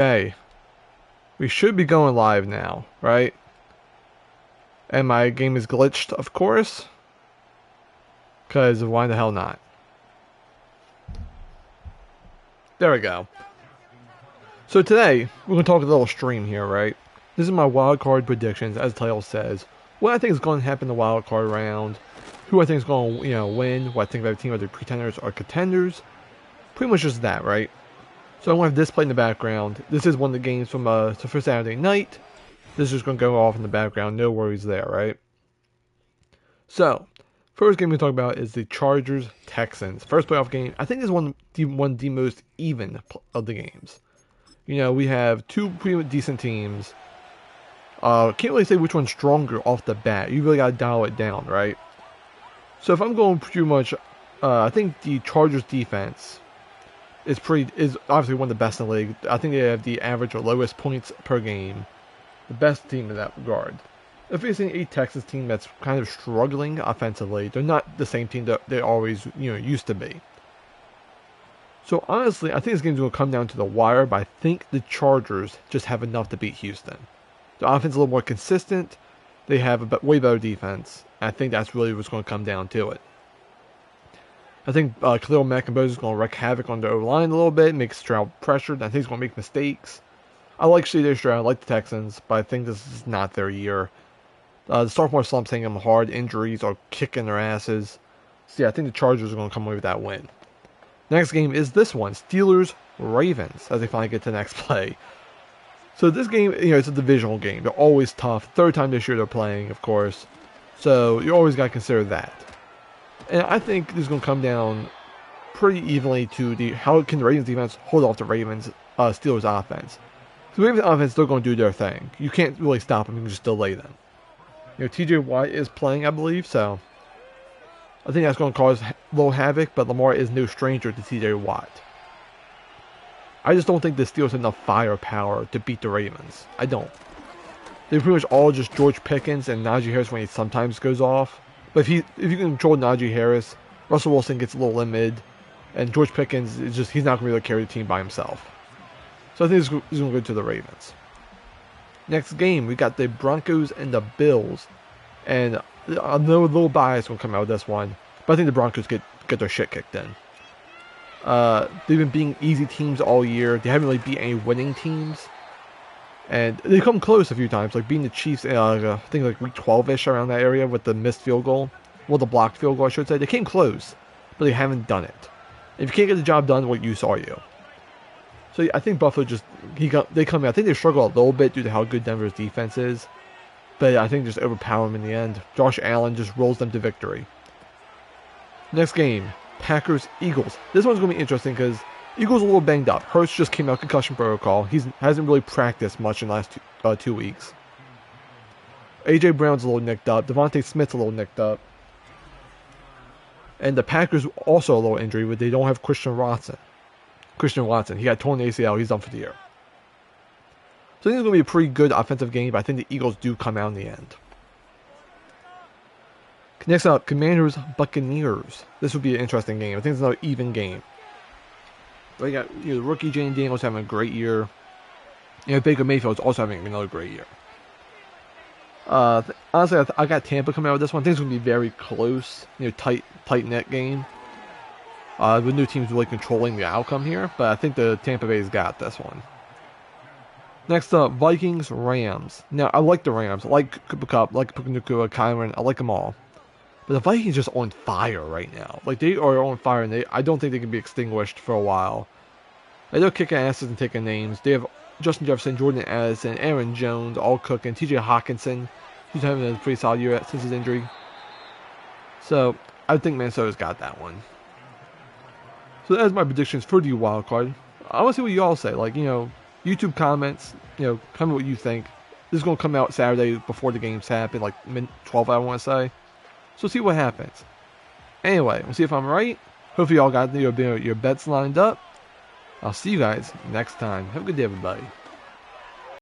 Hey, we should be going live now, right? And my game is glitched, of course. Because why the hell not? There we go. So today, we're going to talk a little stream here, right? This is my wildcard predictions, as the title says. What I think is going to happen in the wildcard round. Who I think is going to, win. What I think about the team, whether pretenders or contenders. Pretty much just that, right? So I'm going to have this play in the background. This is one of the games from for Saturday night. This is just going to go off in the background. No worries there, right? So, first game we're talking about is the Chargers-Texans. First playoff game. I think this is one of the most even of the games. We have two pretty decent teams. Can't really say which one's stronger off the bat. You really got to dial it down, right? So if I'm going pretty much, I think the Chargers defense is obviously one of the best in the league. I think they have the average or lowest points per game. The best team in that regard. They're facing a Texas team that's kind of struggling offensively. They're not the same team that they always, used to be. So honestly, I think this game's going to come down to the wire, but I think the Chargers just have enough to beat Houston. The offense is a little more consistent. They have a way better defense. I think that's really what's going to come down to it. I think Khalil Mack and Bose is going to wreak havoc on the O-line a little bit, make Stroud pressured. I think he's going to make mistakes. I like C.J. Stroud, I like the Texans, but I think this is not their year. The sophomore slump's hitting them hard. Injuries are kicking their asses. So yeah, I think the Chargers are going to come away with that win. Next game is this one, Steelers-Ravens, as they finally get to the next play. So this game, it's a divisional game. They're always tough. Third time this year they're playing, of course. So you always got to consider that. And I think this is going to come down pretty evenly to how can the Ravens defense hold off the Steelers offense. So the Ravens offense is still going to do their thing. You can't really stop them. You can just delay them. TJ Watt is playing, I believe, so I think that's going to cause a little havoc, but Lamar is no stranger to TJ Watt. I just don't think the Steelers have enough firepower to beat the Ravens. I don't. They're pretty much all just George Pickens and Najee Harris when he sometimes goes off. But if you can control Najee Harris, Russell Wilson gets a little limited, and George Pickens he's not going to be able to carry the team by himself. So I think this is going to go to the Ravens. Next game, we got the Broncos and the Bills. And I know a little bias will come out of this one, but I think the Broncos get their shit kicked in. They've been beating easy teams all year. They haven't really beat any winning teams. And they come close a few times, like beating the Chiefs, I think like week 12-ish around that area with the missed field goal. Well, the blocked field goal, I should say. They came close, but they haven't done it. If you can't get the job done, what use are you? So I think Buffalo they come in. I think they struggle a little bit due to how good Denver's defense is. But I think just overpower them in the end. Josh Allen just rolls them to victory. Next game, Packers-Eagles. This one's going to be interesting because Eagles are a little banged up. Hurts just came out concussion protocol. He hasn't really practiced much in the last 2 weeks. A.J. Brown's a little nicked up. Devontae Smith's a little nicked up. And the Packers also a little injury, but they don't have Christian Watson. He got torn ACL. He's done for the year. So I think it's going to be a pretty good offensive game, but I think the Eagles do come out in the end. Next up, Commanders-Buccaneers. This would be an interesting game. I think it's another even game. We got rookie Jane Daniels having a great year. Baker Mayfield's also having another great year. Honestly, I got Tampa coming out with this one. I think it's going to be very close, tight-knit game. With new teams really controlling the outcome here, but I think the Tampa Bay's got this one. Next up, Vikings-Rams. Now, I like the Rams. I like Cooper Kupp, I like Puka Kyron. I like them all. But the Vikings are just on fire right now. Like, they are on fire, and I don't think they can be extinguished for a while. They're kicking asses and taking names. They have Justin Jefferson, Jordan Addison, Aaron Jones, all cooking. T.J. Hawkinson, who's having a pretty solid year since his injury. So, I think Minnesota's got that one. So that's my predictions for the wild card. I want to see what you all say. Like, YouTube comments, comment what you think. This is going to come out Saturday before the games happen, like mid-12, I want to say. So see what happens. Anyway, we'll see if I'm right. Hopefully y'all got your bets lined up. I'll see you guys next time. Have a good day, everybody.